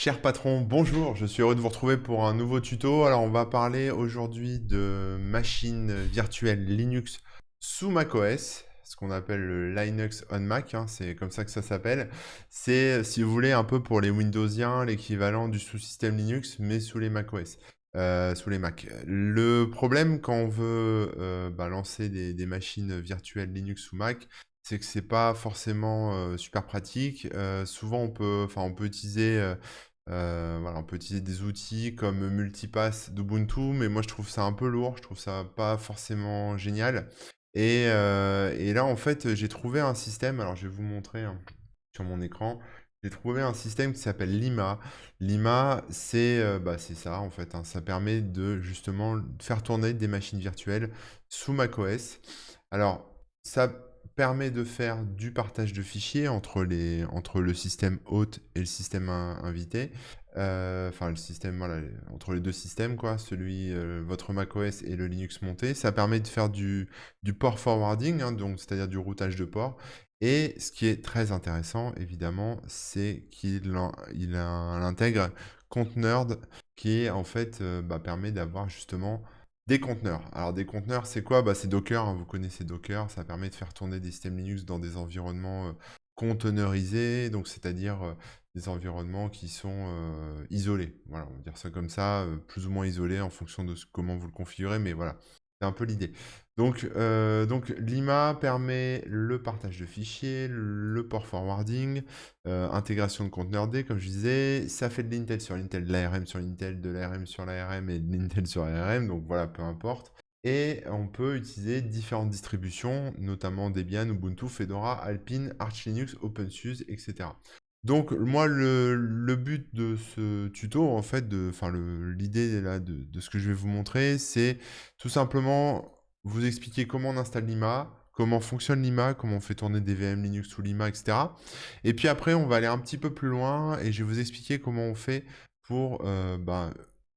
Cher patron, bonjour, je suis heureux de vous retrouver pour un nouveau tuto. Alors on va parler aujourd'hui de machines virtuelles Linux sous macOS, ce qu'on appelle le Linux on Mac, hein, c'est comme ça que ça s'appelle. C'est, si vous voulez, un peu pour les Windowsiens, l'équivalent du sous-système Linux, mais sous les macOS, sous les Mac. Le problème quand on veut lancer des machines virtuelles Linux sous Mac, c'est que c'est pas forcément super pratique. Souvent on peut utiliser voilà, on peut utiliser des outils comme Multipass d'Ubuntu, mais moi je trouve ça un peu lourd, je trouve ça pas forcément génial. Et là, en fait, j'ai trouvé un système, alors je vais vous montrer hein, sur mon écran, j'ai trouvé un système qui s'appelle Lima. Lima, c'est ça, en fait, hein, ça permet de justement faire tourner des machines virtuelles sous macOS. Alors, ça permet de faire du partage de fichiers entre le système hôte et le système invité. Enfin, le système, voilà, entre les deux systèmes, quoi, votre macOS et le Linux monté. Ça permet de faire du port forwarding, hein, donc c'est-à-dire du routage de port. Et ce qui est très intéressant, évidemment, c'est qu'il intègre Contenerd, qui en fait permet d'avoir justement des conteneurs. Alors des conteneurs, c'est quoi? C'est Docker, hein, vous connaissez Docker, ça permet de faire tourner des systèmes Linux dans des environnements conteneurisés, donc c'est-à-dire des environnements qui sont isolés. Voilà, on va dire ça comme ça, plus ou moins isolés en fonction de comment vous le configurez, mais voilà, c'est un peu l'idée. Donc Lima permet le partage de fichiers, le port forwarding, intégration de conteneurs D, comme je disais. Ça fait de l'Intel sur l'Intel, de l'ARM sur l'Intel, de l'ARM sur l'ARM et de l'Intel sur l'ARM, donc voilà, peu importe. Et on peut utiliser différentes distributions, notamment Debian, Ubuntu, Fedora, Alpine, Arch Linux, OpenSUSE, etc. Donc moi le but de ce tuto en fait l'idée là de ce que je vais vous montrer, c'est tout simplement vous expliquer comment on installe Lima, comment fonctionne Lima, comment on fait tourner des VM Linux sous Lima, etc. Et puis après on va aller un petit peu plus loin et je vais vous expliquer comment on fait pour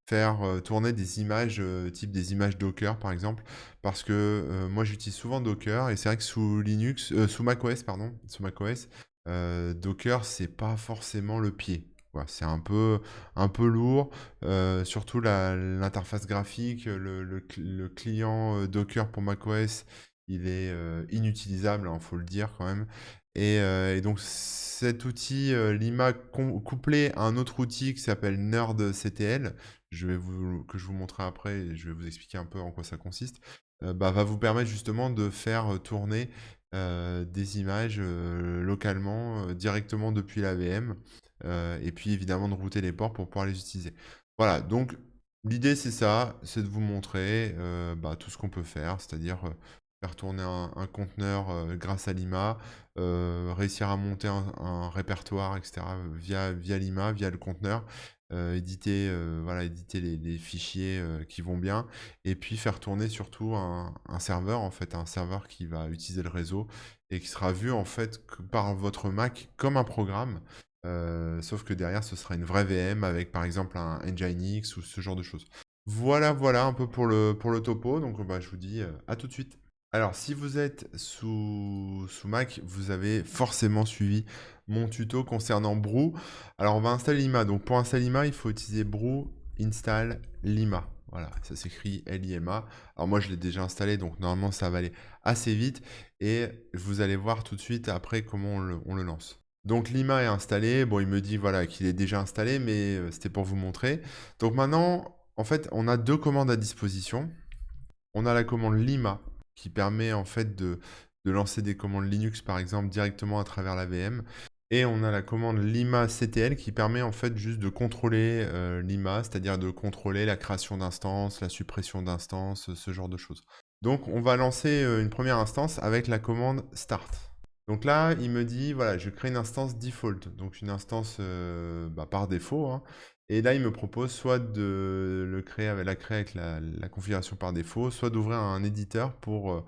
faire tourner des images type des images Docker par exemple, parce que moi j'utilise souvent Docker et c'est vrai que sous macOS pardon, sous macOS Docker, c'est pas forcément le pied. Voilà, c'est un peu lourd, surtout l'interface graphique, le client Docker pour macOS, il est inutilisable, il faut le dire quand même. Et donc cet outil Lima couplé à un autre outil qui s'appelle NerdCTL, que je vous montrerai après et je vais vous expliquer un peu en quoi ça consiste, va vous permettre justement de faire tourner des images localement, directement depuis la VM, et puis évidemment de router les ports pour pouvoir les utiliser. Voilà, donc l'idée c'est ça, c'est de vous montrer tout ce qu'on peut faire, c'est-à-dire faire tourner un conteneur grâce à Lima, réussir à monter un répertoire, etc. Via Lima, via le conteneur, éditer les fichiers qui vont bien, et puis faire tourner surtout un serveur, en fait, un serveur qui va utiliser le réseau et qui sera vu en fait par votre Mac comme un programme, sauf que derrière ce sera une vraie VM avec par exemple un Nginx ou ce genre de choses. Voilà un peu pour le topo, donc je vous dis à tout de suite. Alors, si vous êtes sous Mac, vous avez forcément suivi mon tuto concernant Brew. Alors, on va installer Lima. Donc, pour installer Lima, il faut utiliser Brew install Lima. Voilà, ça s'écrit Lima. Alors, moi, je l'ai déjà installé, donc normalement, ça va aller assez vite. Et vous allez voir tout de suite après comment on le lance. Donc, Lima est installé. Bon, il me dit voilà, qu'il est déjà installé, mais c'était pour vous montrer. Donc, maintenant, en fait, on a deux commandes à disposition. On a la commande Lima qui permet en fait de lancer des commandes Linux par exemple directement à travers la VM. Et on a la commande Lima CTL qui permet en fait juste de contrôler Lima, c'est-à-dire de contrôler la création d'instances, la suppression d'instances, ce genre de choses. Donc on va lancer une première instance avec la commande start. Donc là, il me dit, voilà, je crée une instance default, donc une instance par défaut, hein. Et là, il me propose soit de la créer avec la configuration par défaut, soit d'ouvrir un éditeur pour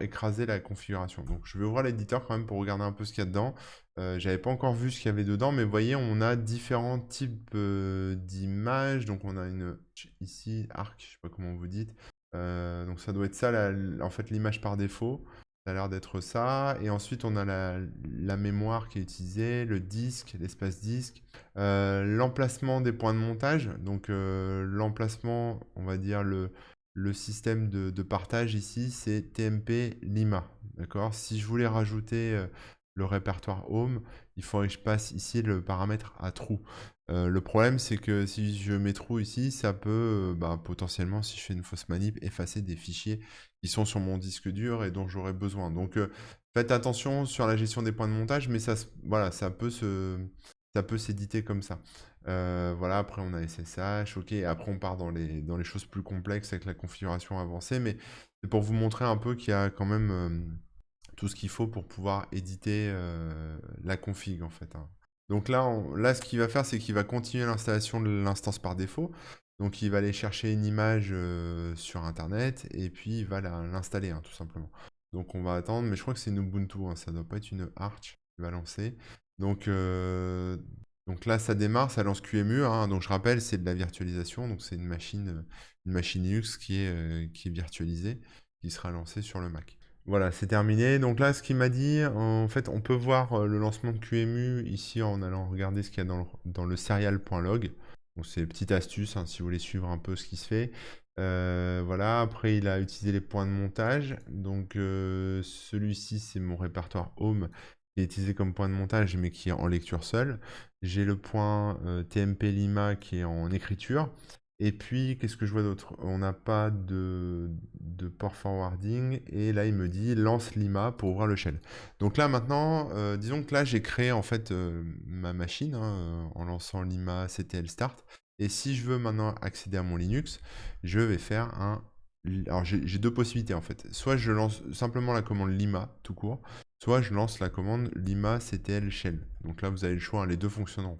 écraser la configuration. Donc, je vais ouvrir l'éditeur quand même pour regarder un peu ce qu'il y a dedans. J'avais pas encore vu ce qu'il y avait dedans, mais vous voyez, on a différents types d'images. Donc, on a ici, arc, je sais pas comment vous dites. Donc, ça doit être ça, en fait, l'image par défaut. Ça a l'air d'être ça. Et ensuite, on a la mémoire qui est utilisée, le disque, l'espace disque, l'emplacement des points de montage. Donc, l'emplacement, on va dire le système de partage ici, c'est TMP Lima. D'accord? Si je voulais rajouter le répertoire Home, il faudrait que je passe ici le paramètre à true. Le problème, c'est que si je mets true ici, ça peut potentiellement, si je fais une fausse manip, effacer des fichiers qui sont sur mon disque dur et dont j'aurais besoin. Donc, faites attention sur la gestion des points de montage, mais voilà, ça peut s'éditer comme ça. Voilà, après on a SSH, ok, et après on part dans les choses plus complexes avec la configuration avancée, mais c'est pour vous montrer un peu qu'il y a quand même tout ce qu'il faut pour pouvoir éditer la config en fait, hein. Donc là, ce qu'il va faire, c'est qu'il va continuer l'installation de l'instance par défaut. Donc il va aller chercher une image sur Internet et puis il va l'installer, hein, tout simplement. Donc on va attendre, mais je crois que c'est une Ubuntu, hein, ça doit pas être une Arch qui va lancer. Donc là, ça démarre, ça lance QEMU, hein. Donc je rappelle, c'est de la virtualisation, donc c'est une machine Linux qui est virtualisée, qui sera lancée sur le Mac. Voilà, c'est terminé. Donc là, ce qu'il m'a dit, en fait, on peut voir le lancement de QEMU ici en allant regarder ce qu'il y a dans le serial.log. Donc c'est une petite astuce, hein, si vous voulez suivre un peu ce qui se fait. Voilà, après il a utilisé les points de montage. Donc celui-ci, c'est mon répertoire Home qui est utilisé comme point de montage, mais qui est en lecture seule. J'ai le point TMP Lima qui est en écriture. Et puis, qu'est-ce que je vois d'autre? On n'a pas de port forwarding. Et là, il me dit lance Lima pour ouvrir le shell. Donc là, maintenant, disons que là, j'ai créé en fait ma machine, hein, en lançant Lima CTL Start. Et si je veux maintenant accéder à mon Linux, je vais faire un... Alors, j'ai deux possibilités en fait. Soit je lance simplement la commande Lima tout court, soit je lance la commande Lima CTL Shell. Donc là, vous avez le choix, hein, les deux fonctionneront.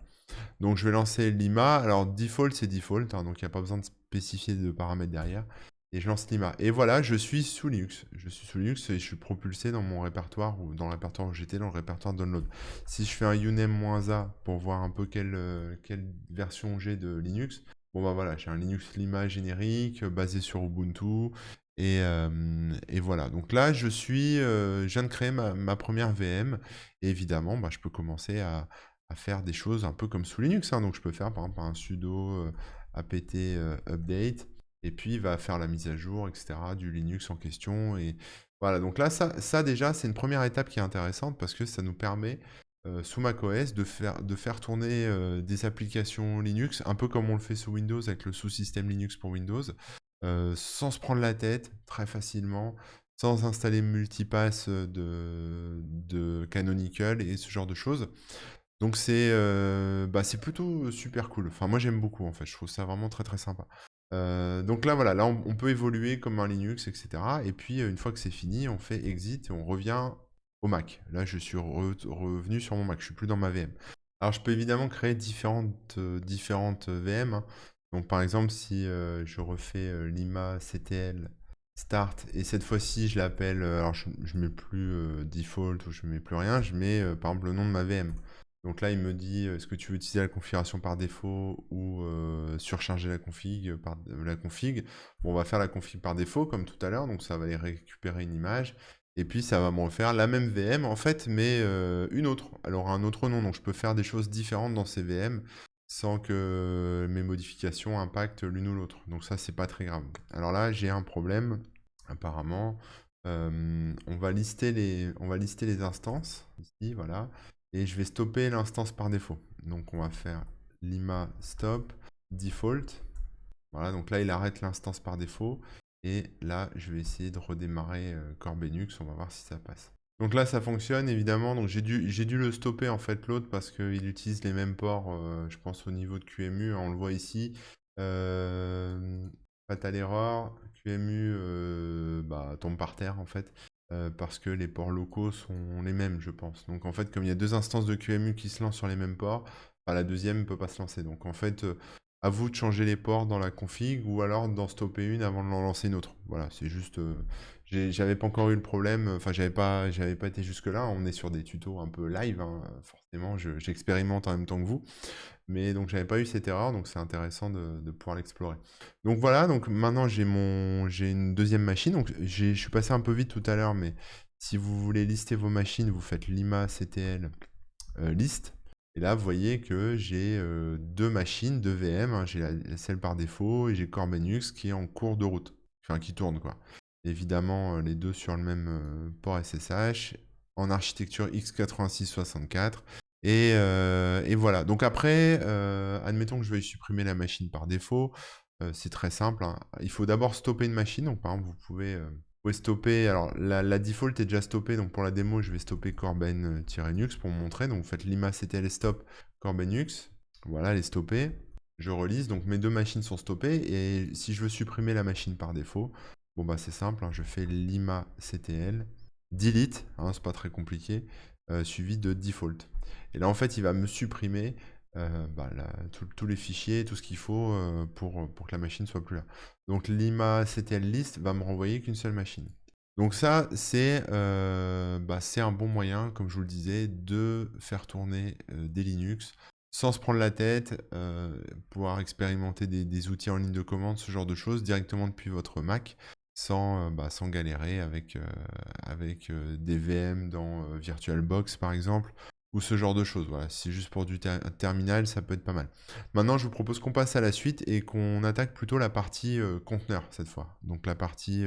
Donc je vais lancer Lima. Alors default, c'est default, hein, donc il n'y a pas besoin de spécifier de paramètres derrière. Et je lance Lima. Et voilà, je suis sous Linux. Je suis sous Linux et je suis propulsé dans mon répertoire, ou dans le répertoire où j'étais, dans le répertoire download. Si je fais un uname-a pour voir un peu quelle version j'ai de Linux, bon bah voilà, j'ai un Linux Lima générique basé sur Ubuntu. Et voilà, donc là je viens de créer ma première VM. Et évidemment, bah, je peux commencer à faire des choses un peu comme sous Linux, hein. Donc je peux faire par exemple un sudo apt update, et puis il va faire la mise à jour, etc., du Linux en question. Et voilà, donc là, ça déjà, c'est une première étape qui est intéressante parce que ça nous permet, sous macOS, de faire tourner des applications Linux, un peu comme on le fait sous Windows avec le sous-système Linux pour Windows, sans se prendre la tête, très facilement, sans installer multipass de Canonical et ce genre de choses. Donc c'est plutôt super cool. Enfin, moi j'aime beaucoup en fait. Je trouve ça vraiment très très sympa. Donc là voilà, là on peut évoluer comme un Linux, etc. Et puis une fois que c'est fini, on fait exit et on revient au Mac. Là je suis revenu sur mon Mac. Je suis plus dans ma VM. Alors je peux évidemment créer différentes VM, hein. Donc par exemple si je refais Lima CTL start et cette fois-ci je l'appelle, alors je mets plus default ou je mets plus rien, je mets par exemple le nom de ma VM. Donc là, il me dit, est-ce que tu veux utiliser la configuration par défaut ou surcharger la config la config? Bon, on va faire la config par défaut, comme tout à l'heure, donc ça va aller récupérer une image. Et puis, ça va me refaire la même VM, en fait, mais une autre. Elle aura un autre nom, donc je peux faire des choses différentes dans ces VM sans que mes modifications impactent l'une ou l'autre. Donc ça, c'est pas très grave. Alors là, j'ai un problème, apparemment. On va lister les instances, ici, voilà. Et je vais stopper l'instance par défaut. Donc on va faire lima stop default. Voilà, donc là il arrête l'instance par défaut. Et là je vais essayer de redémarrer Corbenux. On va voir si ça passe. Donc là ça fonctionne évidemment. Donc j'ai dû le stopper en fait l'autre parce qu'il utilise les mêmes ports, je pense au niveau de QEMU. On le voit ici. Fatal erreur. QEMU tombe par terre en fait. Parce que les ports locaux sont les mêmes, je pense. Donc en fait, comme il y a deux instances de QEMU qui se lancent sur les mêmes ports, la deuxième ne peut pas se lancer. Donc en fait, à vous de changer les ports dans la config ou alors d'en stopper une avant de l'en lancer une autre. Voilà, c'est juste... j'avais pas encore eu le problème, enfin j'avais pas été jusque-là. On est sur des tutos un peu live, hein. Forcément, j'expérimente en même temps que vous. Mais donc j'avais pas eu cette erreur, donc c'est intéressant de pouvoir l'explorer. Donc voilà, donc maintenant j'ai une deuxième machine. Donc je suis passé un peu vite tout à l'heure, mais Si vous voulez lister vos machines, vous faites lima-ctl list. Et là, vous voyez que j'ai deux machines, deux VM. Hein. J'ai celle par défaut et j'ai Core Benux qui est en cours de route. Enfin, qui tourne, quoi. Évidemment, les deux sur le même port SSH, en architecture x86-64. Et voilà. Donc après, admettons que je veuille supprimer la machine par défaut. C'est très simple. Hein. Il faut d'abord stopper une machine. Donc par exemple, vous pouvez stopper. Alors la default est déjà stoppée. Donc pour la démo, je vais stopper corben-nux pour vous montrer. Donc vous faites lima-ctl stop corben-nux. Voilà, elle est stoppée. Je relise. Donc mes deux machines sont stoppées. Et si je veux supprimer la machine par défaut, bon bah c'est simple. Hein, je fais lima-ctl delete. Hein, c'est pas très compliqué. Suivi de default. Et là en fait, il va me supprimer tous les fichiers, tout ce qu'il faut pour que la machine soit plus là. Donc lima-ctl list va me renvoyer qu'une seule machine. Donc ça, c'est un bon moyen, comme je vous le disais, de faire tourner des Linux sans se prendre la tête, pouvoir expérimenter des outils en ligne de commande, ce genre de choses, directement depuis votre Mac, sans galérer avec des VM dans VirtualBox, par exemple, ou ce genre de choses. Voilà, si c'est juste pour du terminal, ça peut être pas mal. Maintenant, je vous propose qu'on passe à la suite et qu'on attaque plutôt la partie conteneur cette fois. Donc la partie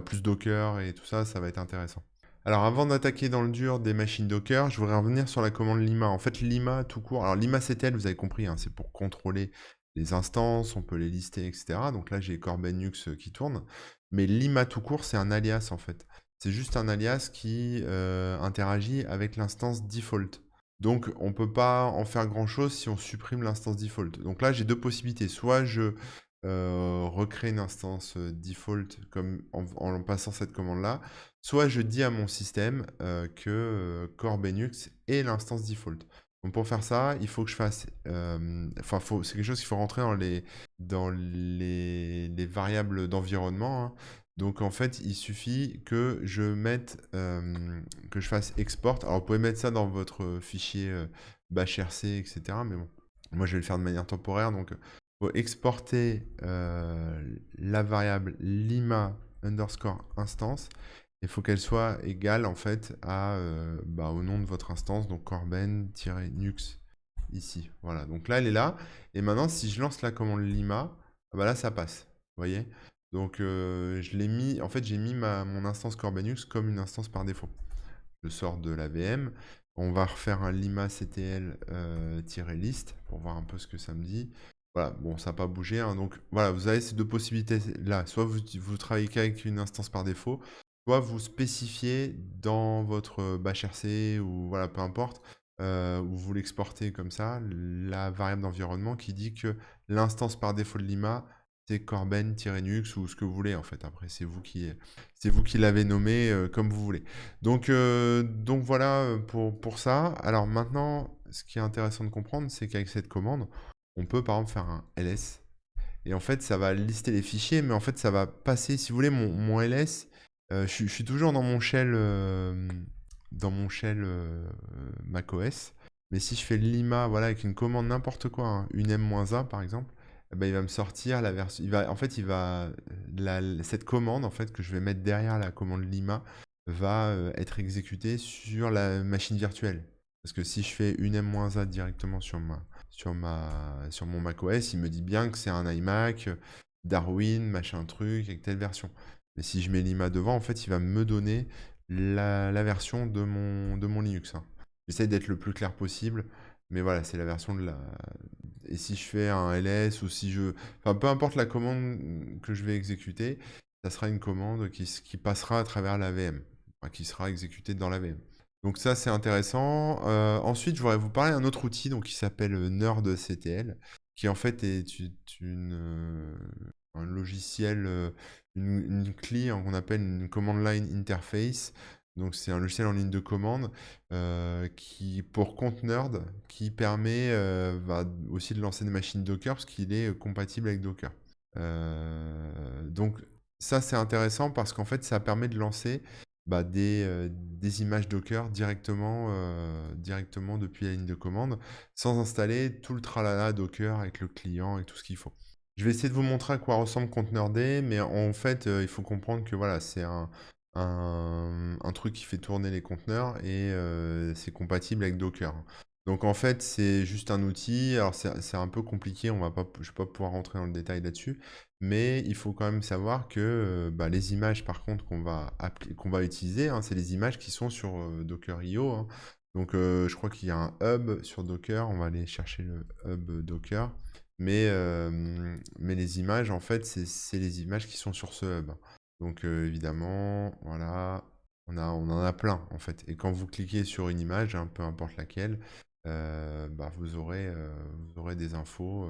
plus Docker et tout ça, ça va être intéressant. Alors avant d'attaquer dans le dur des machines Docker, je voudrais revenir sur la commande lima. En fait, lima tout court. Alors lima-ctl, vous avez compris, hein, c'est pour contrôler les instances, on peut les lister, etc. Donc là, j'ai corben-nux qui tourne. Mais lima tout court, c'est un alias en fait. C'est juste un alias qui interagit avec l'instance default. Donc, on ne peut pas en faire grand-chose si on supprime l'instance default. Donc là, j'ai deux possibilités. Soit je recrée une instance default comme en passant cette commande-là, soit je dis à mon système que corbenux est l'instance default. Donc pour faire ça, il faut que je fasse... c'est quelque chose qu'il faut rentrer dans les variables d'environnement. Hein. Donc en fait, il suffit que je mette, que je fasse export. Alors vous pouvez mettre ça dans votre fichier bashrc, etc. Mais bon, moi je vais le faire de manière temporaire. Donc il faut exporter la variable lima underscore instance. Il faut qu'elle soit égale en fait au nom de votre instance, donc corben-nux ici. Voilà, donc là elle est là. Et maintenant, si je lance la commande lima, là ça passe. Vous voyez? Donc je l'ai mis, en fait j'ai mis mon instance corbenux comme une instance par défaut. Je sors de la VM. On va refaire un lima-ctl list pour voir un peu ce que ça me dit. Voilà, bon, ça n'a pas bougé. Hein, donc voilà, vous avez ces deux possibilités-là. Soit vous travaillez qu'avec une instance par défaut, soit vous spécifiez dans votre bashrc ou voilà, peu importe, ou vous l'exportez comme ça, la variable d'environnement qui dit que l'instance par défaut de lima, c'est corben-nux ou ce que vous voulez en fait. Après, c'est vous qui l'avez nommé comme vous voulez. Donc voilà pour ça. Alors maintenant, ce qui est intéressant de comprendre, c'est qu'avec cette commande, on peut par exemple faire un ls. Et en fait, ça va lister les fichiers, mais en fait, ça va passer, si vous voulez, mon ls, je suis toujours dans mon shell, macOS. Mais si je fais lima, voilà, avec une commande n'importe quoi, hein, une m-a par exemple, il va me sortir la version. Cette commande en fait que je vais mettre derrière la commande lima va être exécutée sur la machine virtuelle. Parce que si je fais une m-a directement sur mon macOS, il me dit bien que c'est un iMac, Darwin, machin truc, avec telle version. Mais si je mets lima devant, en fait, il va me donner la version de mon Linux. Hein. J'essaie d'être le plus clair possible, mais voilà, c'est la version de la... Et si je fais un ls ou si je... Enfin, peu importe la commande que je vais exécuter, ça sera une commande qui passera à travers la VM, enfin, qui sera exécutée dans la VM. Donc ça, c'est intéressant. Ensuite, je voudrais vous parler d'un autre outil donc, qui s'appelle NerdCTL, qui en fait est un logiciel, une CLI qu'on appelle une Command Line Interface. Donc c'est un logiciel en ligne de commande pour Contenerd qui permet aussi de lancer des machines Docker parce qu'il est compatible avec Docker. Donc ça c'est intéressant parce qu'en fait ça permet de lancer des images Docker directement depuis la ligne de commande sans installer tout le tralala Docker avec le client et tout ce qu'il faut. Je vais essayer de vous montrer à quoi ressemble Contenerd, mais en fait, il faut comprendre que voilà, c'est un un truc qui fait tourner les conteneurs et c'est compatible avec Docker. Donc en fait, c'est juste un outil. Alors c'est un peu compliqué, je vais pas pouvoir rentrer dans le détail là-dessus, mais il faut quand même savoir que bah, les images, par contre, qu'on va utiliser, hein, c'est les images qui sont sur Docker.io, hein. Donc je crois qu'il y a un hub sur Docker. On va aller chercher le hub Docker. Mais les images, en fait, c'est les images qui sont sur ce hub. Donc évidemment, voilà, on en a plein en fait. Et quand vous cliquez sur une image, hein, peu importe laquelle, bah, vous aurez des infos.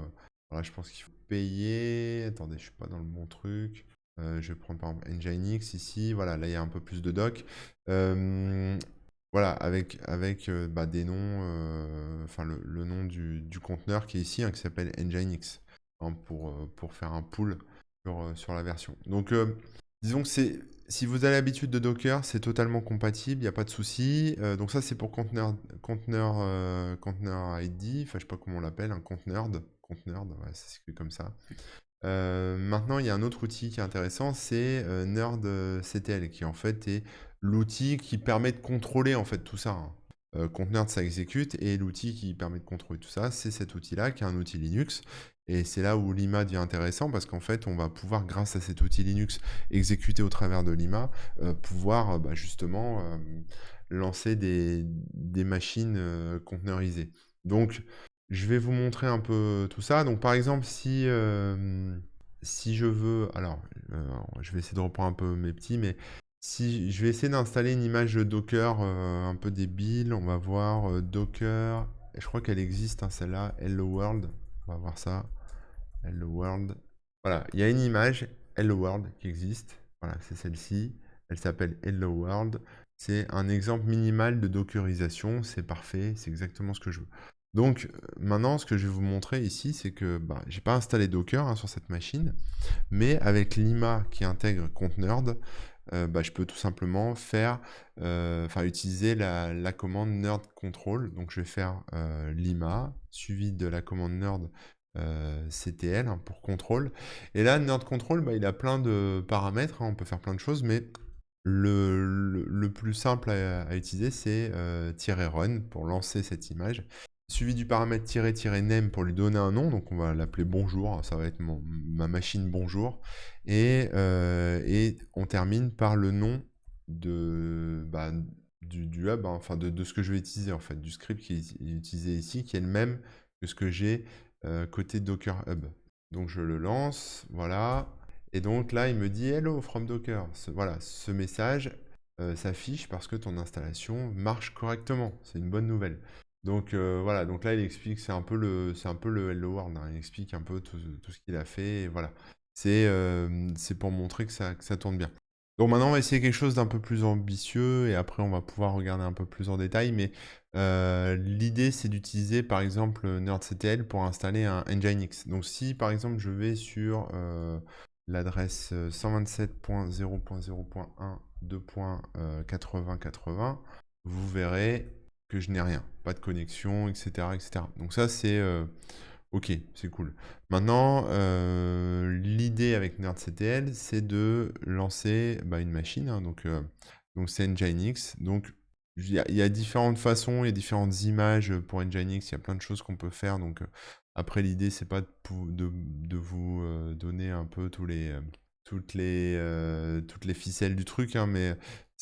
Voilà, je pense qu'il faut payer. Attendez, je suis pas dans le bon truc. Je vais prendre par exemple Nginx ici. Voilà, là il y a un peu plus de doc. Euh, voilà, avec bah, des noms, enfin le nom du conteneur qui est ici, hein, qui s'appelle Nginx, hein, pour faire un pull sur la version. Donc, disons que si vous avez l'habitude de Docker, c'est totalement compatible, il n'y a pas de souci. Donc ça, c'est pour conteneur ID, enfin je sais pas comment on l'appelle, un conteneur, ouais, ça s'écrit comme ça. Maintenant, il y a un autre outil qui est intéressant, c'est NerdCTL, qui en fait est l'outil qui permet de contrôler en fait tout ça, hein. Conteneur, ça exécute, et l'outil qui permet de contrôler tout ça, c'est cet outil-là, qui est un outil Linux. Et c'est là où Lima devient intéressant, parce qu'en fait, on va pouvoir, grâce à cet outil Linux exécuté au travers de Lima, pouvoir bah, justement lancer des machines conteneurisées. Donc, je vais vous montrer un peu tout ça. Donc, par exemple, si je veux... Alors, je vais essayer de reprendre un peu mes petits, mais si je vais essayer d'installer une image Docker un peu débile, on va voir Docker. Et je crois qu'elle existe, hein, celle-là, Hello World. On va voir ça. Hello World. Voilà, il y a une image Hello World qui existe. Voilà, c'est celle-ci. Elle s'appelle Hello World. C'est un exemple minimal de dockerisation. C'est parfait, c'est exactement ce que je veux. Donc maintenant, ce que je vais vous montrer ici, c'est que bah, j'ai pas installé Docker, hein, sur cette machine, mais avec Lima qui intègre Contenerd, bah, je peux tout simplement utiliser la commande nerd control. Donc je vais faire Lima suivi de la commande nerd CTL, hein, pour contrôle. Et là, nerd control, bah, il a plein de paramètres, hein, on peut faire plein de choses, mais le plus simple à utiliser, c'est -run pour lancer cette image, suivi du paramètre -name pour lui donner un nom, donc on va l'appeler bonjour, ça va être ma machine bonjour, et on termine par le nom bah, du hub, hein, enfin de ce que je vais utiliser en fait, du script qui est utilisé ici, qui est le même que ce que j'ai côté Docker Hub. Donc je le lance, voilà. Et donc là, il me dit Hello from Docker. Voilà, ce message s'affiche parce que ton installation marche correctement. C'est une bonne nouvelle. Donc voilà, donc là, il explique, c'est un peu le Hello World, hein. Il explique un peu tout ce qu'il a fait. Et voilà, c'est pour montrer que ça tourne bien. Donc maintenant, on va essayer quelque chose d'un peu plus ambitieux et après, on va pouvoir regarder un peu plus en détail. Mais l'idée, c'est d'utiliser par exemple NerdCTL pour installer un Nginx. Donc si par exemple, je vais sur l'adresse 127.0.0.1.2.8080, vous verrez que je n'ai rien, pas de connexion, etc., etc. Donc ça, c'est ok, c'est cool. Maintenant, l'idée avec NerdCTL, c'est de lancer bah, une machine, hein, donc c'est Nginx. Donc il y a différentes façons, il y a différentes images pour Nginx, il y a plein de choses qu'on peut faire. Donc après, l'idée, c'est pas de vous donner un peu toutes les ficelles du truc, hein, mais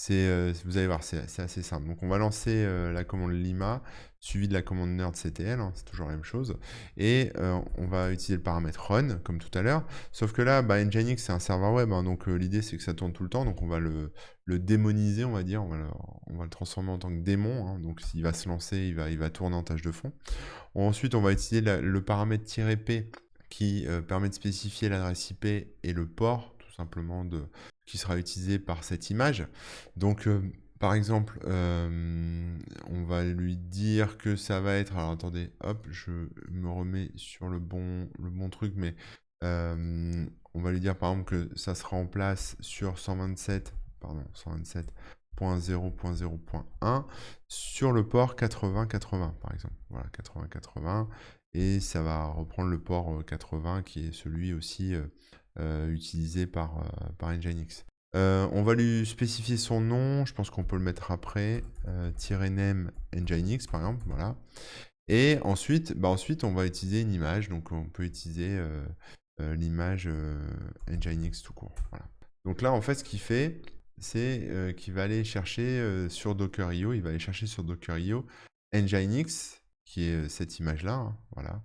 vous allez voir, c'est assez simple. Donc on va lancer la commande Lima, suivie de la commande nerdctl, hein, c'est toujours la même chose. Et on va utiliser le paramètre run, comme tout à l'heure. Sauf que là, bah, Nginx, c'est un serveur web, hein, donc l'idée, c'est que ça tourne tout le temps. Donc on va le démoniser, on va dire. On va le transformer en tant que démon, hein. Donc s'il va se lancer, il va tourner en tâche de fond. Ensuite, on va utiliser le paramètre "-p" qui permet de spécifier l'adresse IP et le port, tout simplement, qui sera utilisé par cette image. Donc, par exemple, on va lui dire que ça va être... Alors, attendez, hop, je me remets sur le bon truc, mais on va lui dire, par exemple, que ça sera en place sur 127.0.0.1 sur le port 8080, par exemple. Voilà, 8080. Et ça va reprendre le port 80 qui est celui aussi utilisé par Nginx. On va lui spécifier son nom, je pense qu'on peut le mettre après, -name Nginx par exemple, voilà. Et ensuite, ensuite on va utiliser une image, donc on peut utiliser l'image Nginx tout court, voilà. Donc là, en fait, ce qu'il fait, c'est qu'il va aller chercher sur Docker.io, il va aller chercher sur Docker.io Nginx, qui est cette image-là, hein, voilà.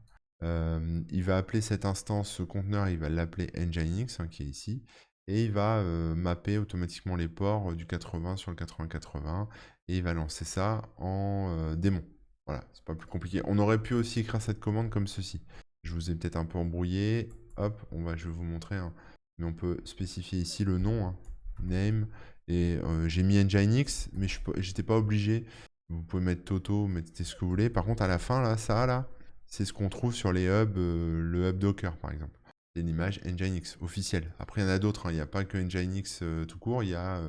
Il va appeler cette instance, ce conteneur, il va l'appeler Nginx, hein, qui est ici, et il va mapper automatiquement les ports du 80 sur le 80-80, et il va lancer ça en démon. Voilà, c'est pas plus compliqué. On aurait pu aussi écrire cette commande comme ceci. Je vous ai peut-être un peu embrouillé. Hop, je vais vous montrer, hein. Mais on peut spécifier ici le nom, hein, name, et j'ai mis Nginx, mais j'étais pas obligé. Vous pouvez mettre Toto, mettez ce que vous voulez. Par contre, à la fin, là, ça, là, c'est ce qu'on trouve sur les hubs, le hub Docker, par exemple. C'est une image Nginx officielle. Après, il y en a d'autres, hein. Il n'y a pas que Nginx tout court. Il y a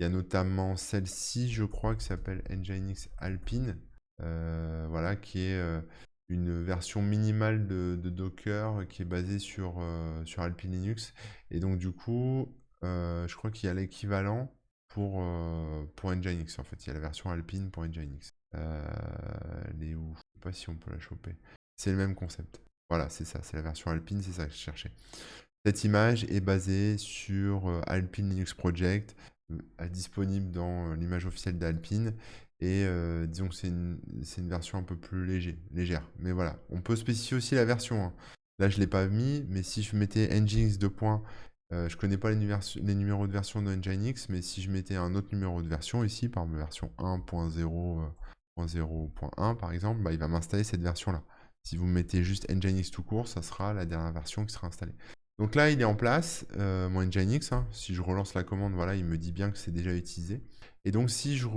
notamment celle-ci, je crois, qui s'appelle Nginx Alpine. Voilà, qui est une version minimale de Docker qui est basée sur Alpine Linux. Et donc, du coup, je crois qu'il y a l'équivalent pour Nginx, en fait. Il y a la version Alpine pour Nginx. Elle est où? Je sais pas si on peut la choper. C'est le même concept. Voilà, c'est ça, c'est la version Alpine, c'est ça que je cherchais. Cette image est basée sur Alpine Linux Project, disponible dans l'image officielle d'Alpine. Et disons que c'est une version un peu plus légère. Mais voilà, on peut spécifier aussi la version, hein. Là, je ne l'ai pas mis, mais si je mettais Nginx 2 points, je connais pas les numéros de version de Nginx, mais si je mettais un autre numéro de version ici, par exemple version 1.0.0.1 par exemple, il va m'installer cette version-là. Si vous mettez juste Nginx tout court, ça sera la dernière version qui sera installée. Donc là, il est en place, mon Nginx, hein. Si je relance la commande, voilà, il me dit bien que c'est déjà utilisé. Et donc, si je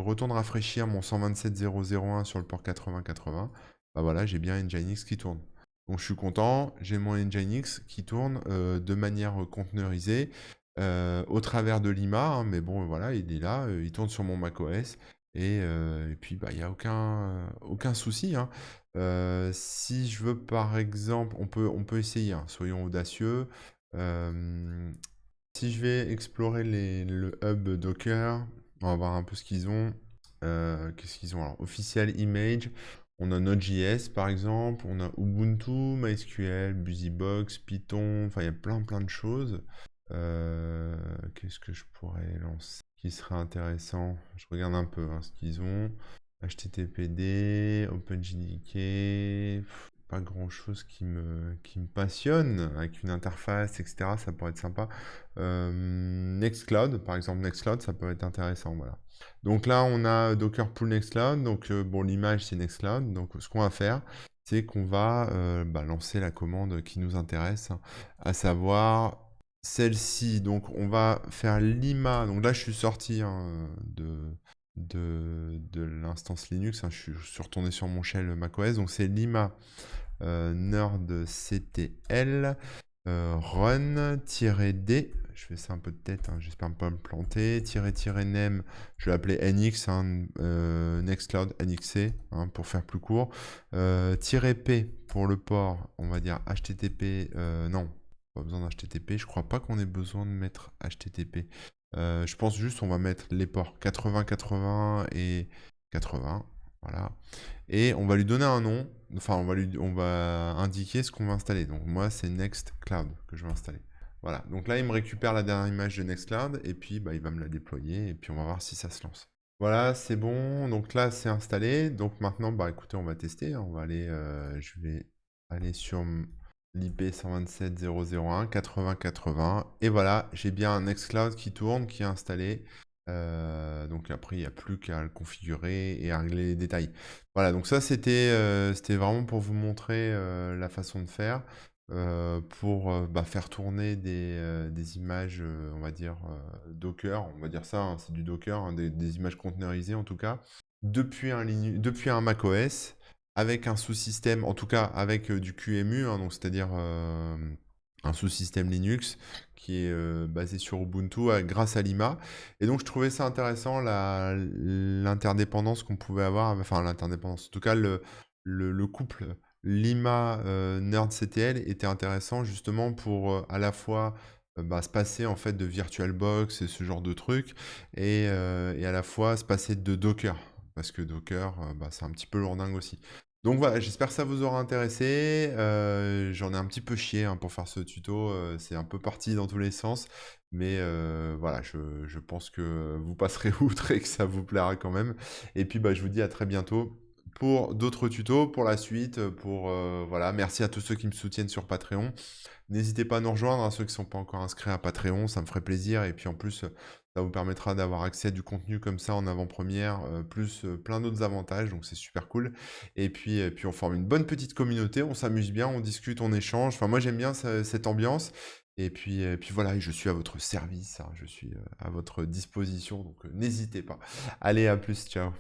retourne rafraîchir mon 127.0.0.1 sur le port 80.80, voilà, j'ai bien Nginx qui tourne. Donc, je suis content, j'ai mon Nginx qui tourne de manière conteneurisée au travers de Lima, hein, mais bon, voilà, il est là, il tourne sur mon macOS. Et puis, il n'y a aucun souci, hein. Si je veux, par exemple, on peut essayer, hein, soyons audacieux. Si je vais explorer le hub Docker, on va voir un peu ce qu'ils ont. Qu'est-ce qu'ils ont? Alors, official image, on a Node.js par exemple, on a Ubuntu, MySQL, BusyBox, Python, enfin il y a plein de choses. Qu'est-ce que je pourrais lancer qui serait intéressant? Je regarde un peu, hein, ce qu'ils ont. HTTPD, OpenJDK, pas grand chose qui me passionne, avec une interface, etc. Ça pourrait être sympa. Nextcloud, par exemple, Nextcloud, ça peut être intéressant, voilà. Donc là, on a Docker Pool Nextcloud, donc bon, l'image c'est Nextcloud, donc ce qu'on va faire, c'est qu'on va lancer la commande qui nous intéresse, hein, à savoir celle-ci. Donc on va faire lima, donc là je suis sorti, hein, de l'instance Linux, hein, je suis retourné sur mon shell macOS, donc c'est lima nerdctl run-d, je fais ça un peu de tête, hein, j'espère ne pas me planter, -name, je vais l'appeler nx, hein, nextcloud nxc, hein, pour faire plus court, -p pour le port, on va dire http, non, pas besoin d'HTTP, je crois pas qu'on ait besoin de mettre HTTP. Je pense juste on va mettre les ports 80-80 et 80, voilà. Et on va lui donner un nom, enfin on va indiquer ce qu'on va installer. Donc moi c'est Nextcloud que je vais installer. Voilà, donc là il me récupère la dernière image de Nextcloud et puis il va me la déployer et puis on va voir si ça se lance. Voilà, c'est bon, donc là c'est installé. Donc maintenant, écoutez, on va tester, hein. On va aller, je vais aller sur l'IP 127.0.0.1 80.80 et voilà, j'ai bien un Nextcloud qui tourne, qui est installé. Donc après il n'y a plus qu'à le configurer et à régler les détails. Voilà, donc ça c'était vraiment pour vous montrer la façon de faire pour faire tourner des images, on va dire Docker, on va dire ça, hein, c'est du Docker, hein, des images conteneurisées en tout cas, depuis un macOS avec un sous-système, en tout cas avec du QEMU, hein, donc c'est-à-dire un sous-système Linux qui est basé sur Ubuntu grâce à Lima. Et donc je trouvais ça intéressant, l'interdépendance qu'on pouvait avoir, enfin l'interdépendance, en tout cas le couple Lima nerdctl était intéressant justement pour à la fois bah, se passer en fait de VirtualBox et ce genre de trucs et à la fois se passer de Docker. Parce que Docker, bah, c'est un petit peu lourdingue aussi. Donc voilà, j'espère que ça vous aura intéressé. J'en ai un petit peu chié hein, pour faire ce tuto. C'est un peu parti dans tous les sens. Mais voilà, je pense que vous passerez outre et que ça vous plaira quand même. Et puis bah, je vous dis à très bientôt pour d'autres tutos, pour la suite, pour voilà. Merci à tous ceux qui me soutiennent sur Patreon. N'hésitez pas à nous rejoindre, hein, ceux qui ne sont pas encore inscrits à Patreon, ça me ferait plaisir. Et puis en plus, ça vous permettra d'avoir accès à du contenu comme ça en avant-première, plus plein d'autres avantages, donc c'est super cool. Et puis on forme une bonne petite communauté, on s'amuse bien, on discute, on échange. Enfin, moi j'aime bien cette ambiance. Et puis voilà, et je suis à votre service, hein, je suis à votre disposition, donc n'hésitez pas. Allez, à plus, ciao.